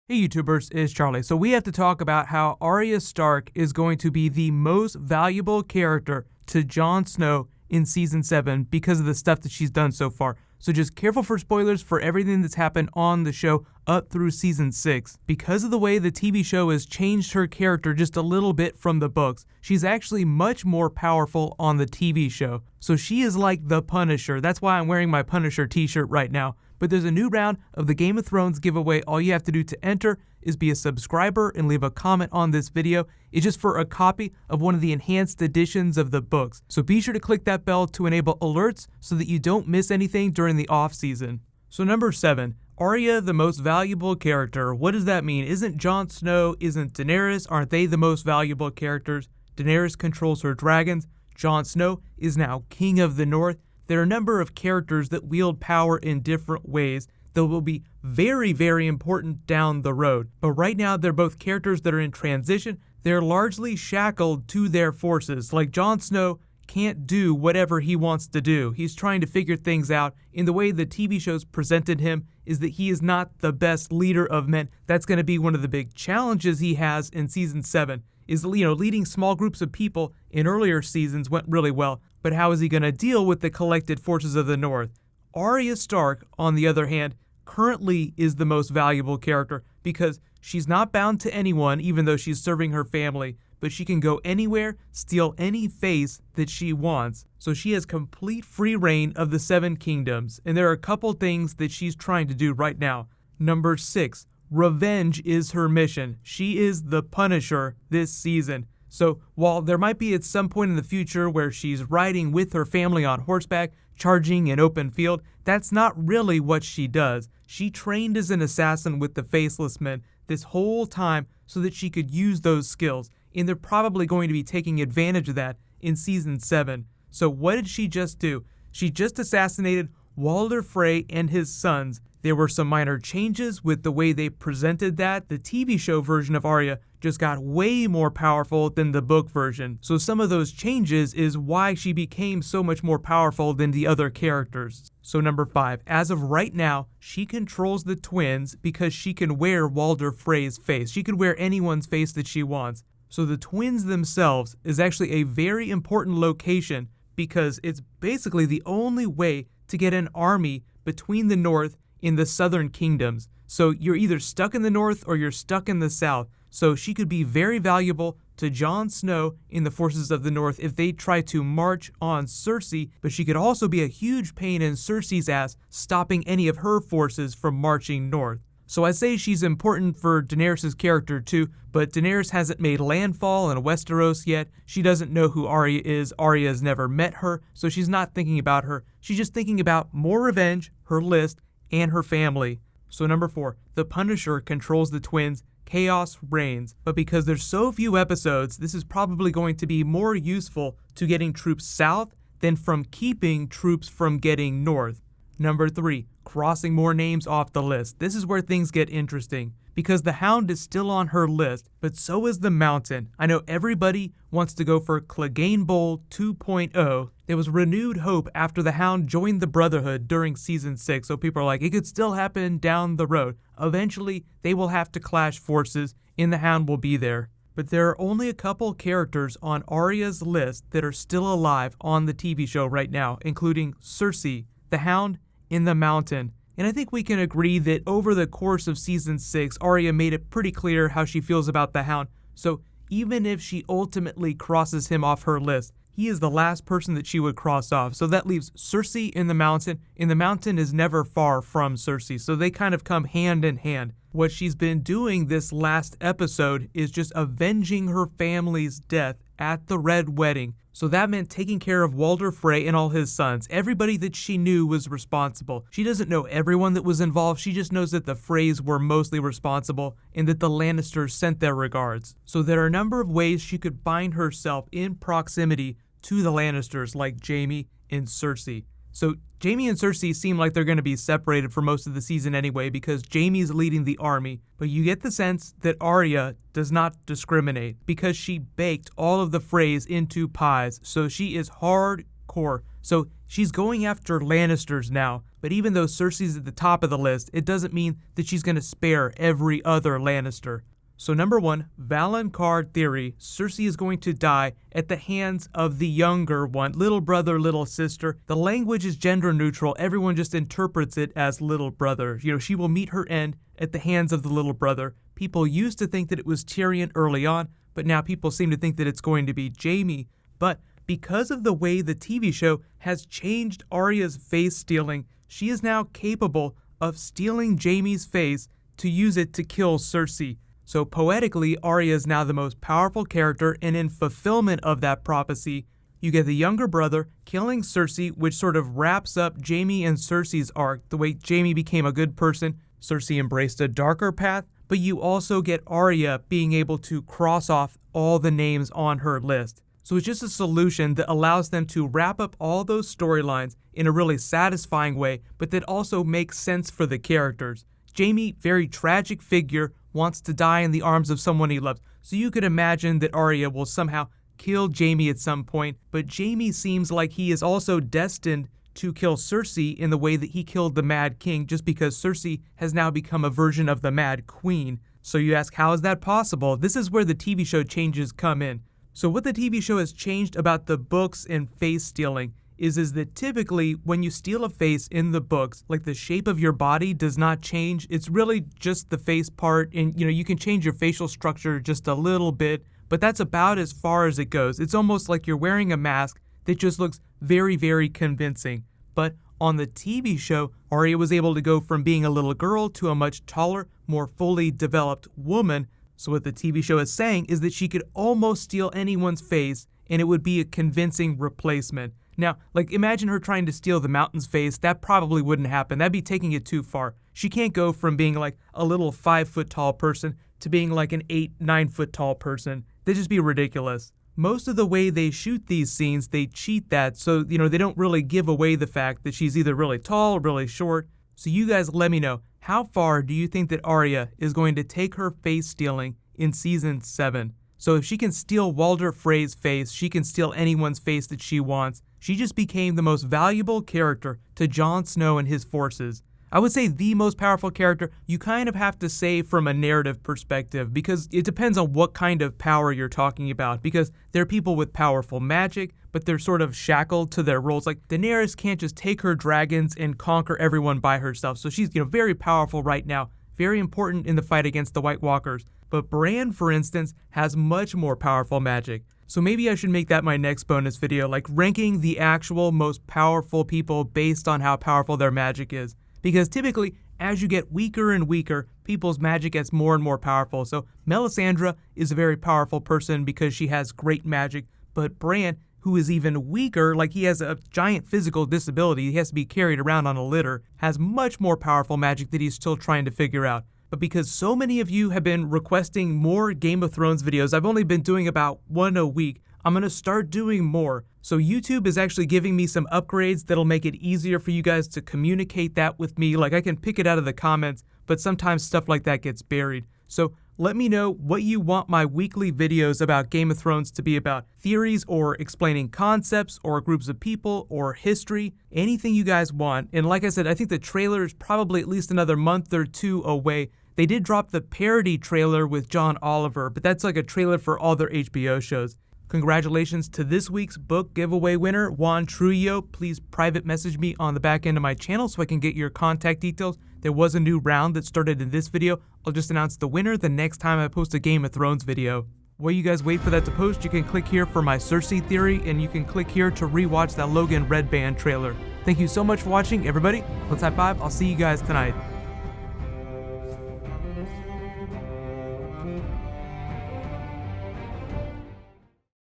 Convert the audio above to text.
Hey YouTubers, it's Charlie. So we have to talk about how Arya Stark is going to be the most valuable character to Jon Snow in Season 7 because of the stuff that she's done so far. So just careful for spoilers for everything that's happened on the show up through Season 6. Because of the way the TV show has changed her character just a little bit from the books, she's actually much more powerful on the TV show. So she is like the Punisher. That's why I'm wearing my Punisher t-shirt right now. But there's a new round of the Game of Thrones giveaway. All you have to do to enter is be a subscriber and leave a comment on this video. It's just for a copy of one of the enhanced editions of the books. So be sure to click that bell to enable alerts so that you don't miss anything during the off season. So number 7, Arya, the most valuable character. What does that mean? Isn't Jon Snow, isn't Daenerys, aren't they the most valuable characters? Daenerys controls her dragons. Jon Snow is now King of the North. There are a number of characters that wield power in different ways that will be very, very important down the road. But right now, they're both characters that are in transition. They're largely shackled to their forces. Like Jon Snow can't do whatever he wants to do. He's trying to figure things out. In the way the TV shows presented him is that he is not the best leader of men. That's going to be one of the big challenges he has in Season 7. Is, leading small groups of people in earlier seasons went really well. But how is he going to deal with the collected forces of the North? Arya Stark, on the other hand, currently is the most valuable character because she's not bound to anyone even though she's serving her family, but she can go anywhere, steal any face that she wants. So she has complete free reign of the 7 kingdoms, and there are a couple things that she's trying to do right now. Number 6, revenge is her mission. She is the Punisher this season. So while there might be at some point in the future where she's riding with her family on horseback, charging an open field, that's not really what she does. She trained as an assassin with the Faceless Men this whole time so that she could use those skills, and they're probably going to be taking advantage of that in Season 7. So what did she just do? She just assassinated Walder Frey and his sons. There were some minor changes with the way they presented that. The TV show version of Arya just got way more powerful than the book version. So some of those changes is why she became so much more powerful than the other characters. So number 5, as of right now, she controls the twins because she can wear Walder Frey's face. She could wear anyone's face that she wants. So the twins themselves is actually a very important location because it's basically the only way to get an army between the North in the southern kingdoms. So you're either stuck in the North or you're stuck in the South. So she could be very valuable to Jon Snow in the forces of the North if they try to march on Cersei, but she could also be a huge pain in Cersei's ass, stopping any of her forces from marching north. So I say she's important for Daenerys' character too, but Daenerys hasn't made landfall in Westeros yet. She doesn't know who Arya is. Arya has never met her, so she's not thinking about her. She's just thinking about more revenge, her list, and her family. So number 4, the Punisher controls the twins. Chaos reigns, but because there's so few episodes, this is probably going to be more useful to getting troops south than from keeping troops from getting north. Number 3, crossing more names off the list. This is where things get interesting because the Hound is still on her list, but so is the Mountain. I know everybody wants to go for Clegane Bowl 2.0. There was renewed hope after the Hound joined the Brotherhood during Season 6, so people are like, it could still happen down the road. Eventually, they will have to clash forces, and the Hound will be there. But there are only a couple characters on Arya's list that are still alive on the TV show right now, including Cersei, the Hound, and the Mountain. And I think we can agree that over the course of Season 6, Arya made it pretty clear how she feels about the Hound. So even if she ultimately crosses him off her list, he is the last person that she would cross off. So that leaves Cersei in the Mountain, and the Mountain is never far from Cersei. So they kind of come hand in hand. What she's been doing this last episode is just avenging her family's death at the Red Wedding. So that meant taking care of Walder Frey and all his sons. Everybody that she knew was responsible. She doesn't know everyone that was involved. She just knows that the Freys were mostly responsible and that the Lannisters sent their regards. So there are a number of ways she could find herself in proximity to the Lannisters like Jaime and Cersei. So Jaime and Cersei seem like they're going to be separated for most of the season anyway because Jaime's leading the army, but you get the sense that Arya does not discriminate because she baked all of the Freys into pies, so she is hardcore. So she's going after Lannisters now, But even though Cersei's at the top of the list, it doesn't mean that she's going to spare every other Lannister. So number 1, Valonqar theory, Cersei is going to die at the hands of the younger one, little brother, little sister. The language is gender neutral, everyone just interprets it as little brother. She will meet her end at the hands of the little brother. People used to think that it was Tyrion early on, but now people seem to think that it's going to be Jaime. But because of the way the TV show has changed Arya's face stealing, she is now capable of stealing Jaime's face to use it to kill Cersei. So poetically, Arya is now the most powerful character, and in fulfillment of that prophecy, you get the younger brother killing Cersei, which sort of wraps up Jaime and Cersei's arc, the way Jaime became a good person, Cersei embraced a darker path, but you also get Arya being able to cross off all the names on her list. So it's just a solution that allows them to wrap up all those storylines in a really satisfying way, but that also makes sense for the characters. Jaime, very tragic figure, wants to die in the arms of someone he loves, so you could imagine that Arya will somehow kill Jaime at some point, but Jaime seems like he is also destined to kill Cersei in the way that he killed the Mad King, just because Cersei has now become a version of the Mad Queen. So you ask, how is that possible? This is where the TV show changes come in. So what the TV show has changed about the books and face stealing is that typically when you steal a face in the books, like the shape of your body does not change. It's really just the face part, and you can change your facial structure just a little bit, but that's about as far as it goes. It's almost like you're wearing a mask that just looks very, very convincing. But on the TV show, Arya was able to go from being a little girl to a much taller, more fully developed woman. So what the TV show is saying is that she could almost steal anyone's face and it would be a convincing replacement. Now, imagine her trying to steal the Mountain's face. That probably wouldn't happen. That'd be taking it too far. She can't go from being a little 5-foot tall person to being an 8-9 foot tall person. That'd just be ridiculous. Most of the way they shoot these scenes, they cheat that, so they don't really give away the fact that she's either really tall or really short. So you guys let me know, how far do you think that Arya is going to take her face stealing in season 7? So if she can steal Walder Frey's face, she can steal anyone's face that she wants. She just became the most valuable character to Jon Snow and his forces. I would say the most powerful character. You kind of have to say from a narrative perspective, because it depends on what kind of power you're talking about, because there are people with powerful magic, but they're sort of shackled to their roles. Like Daenerys can't just take her dragons and conquer everyone by herself. So she's very powerful right now, very important in the fight against the White Walkers. But Bran, for instance, has much more powerful magic. So maybe I should make that my next bonus video, ranking the actual most powerful people based on how powerful their magic is. Because typically, as you get weaker and weaker, people's magic gets more and more powerful. So Melisandre is a very powerful person because she has great magic, but Bran, who is even weaker, he has a giant physical disability, he has to be carried around on a litter, has much more powerful magic that he's still trying to figure out. But because so many of you have been requesting more Game of Thrones videos, I've only been doing about one a week, I'm going to start doing more. So YouTube is actually giving me some upgrades that'll make it easier for you guys to communicate that with me. I can pick it out of the comments, but sometimes stuff like that gets buried. So let me know what you want my weekly videos about Game of Thrones to be about. Theories or explaining concepts or groups of people or history, anything you guys want. And like I said, I think the trailer is probably at least another month or 2 away. They did drop the parody trailer with John Oliver, but that's a trailer for all their HBO shows. Congratulations to this week's book giveaway winner, Juan Trujillo. Please private message me on the back end of my channel so I can get your contact details. There was a new round that started in this video. I'll just announce the winner the next time I post a Game of Thrones video. While you guys wait for that to post, you can click here for my Cersei theory, and you can click here to rewatch that Logan Red Band trailer. Thank you so much for watching, everybody. Let's high five. I'll see you guys tonight.